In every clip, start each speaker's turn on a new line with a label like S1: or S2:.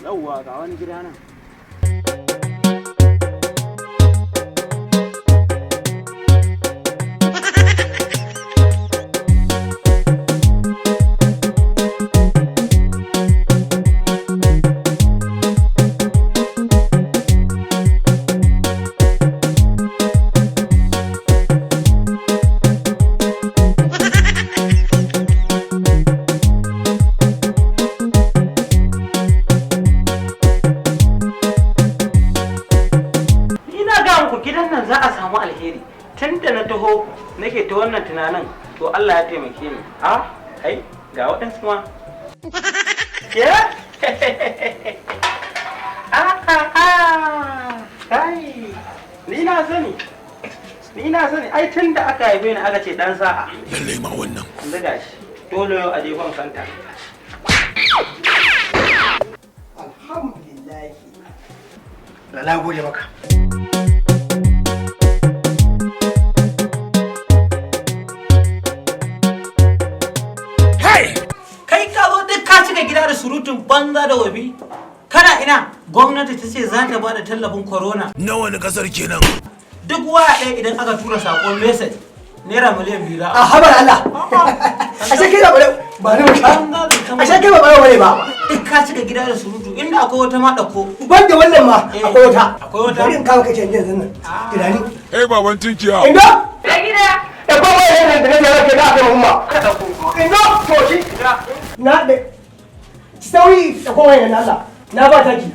S1: Yawwa ga wani gida nan. Gidan nan za a samu alheri tun da na taho nake ta wannan tunanin to Allah ya taimake ni kai ga waɗansu ma ya kai ni na sani ai tun da aka haife ni aka ce dan sa'a
S2: lalle ma wannan
S1: yanzu gashi dole yau a jefan santa
S3: alhamdulillah na gode maka
S1: gida da surutun banza da wabi kana ina gwamnati ta ce za ta bada tallafin corona
S2: na wani kasar kenan
S1: duk waya ɗaya idan aka tura sakon message naira miliyan 2
S3: a habar Allah ashe kai ba ne ashe kai ba bare ba
S1: duk ka cika gida da surutu inda akwai wata ma dauko
S3: banda wannan ma akwai wata
S1: bari
S3: in kawo kace yanzu nan tunani
S2: baban tinkiya
S3: indo
S4: da gida
S3: da ko wai nan da nake rake da kai umma
S1: ka dauko
S3: indo to shi na da sauri da ko wai nan Allah na ba taki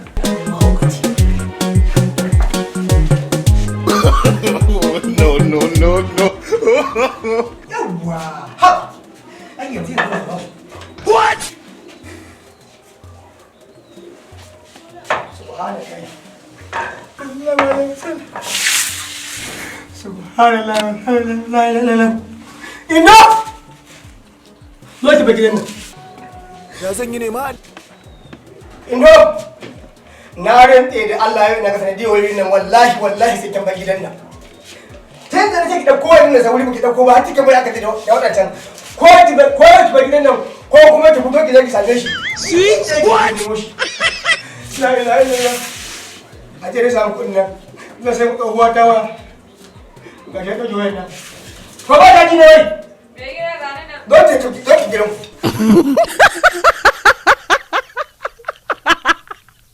S2: no
S3: yawa ha ai yanzu
S2: what
S3: subhanallah ina zo ki gidan nan
S2: ya zan yi ne ma
S3: ino na rantse da Allah ya naga sanadiyoyin nan wallahi sai kin bar gidan nan tun da nake da kowanne da sauri muke dauko ba cikin bai aka da wadancan ko ki bar gidan nan ko kuma ki fito ki je ki same shi what la ilaha illallah a jere samu kudin nan na sai muka huwa tawa ga shi ka joye nan ko ba da ni ne wai
S4: me gida ga nan
S3: don ki gidan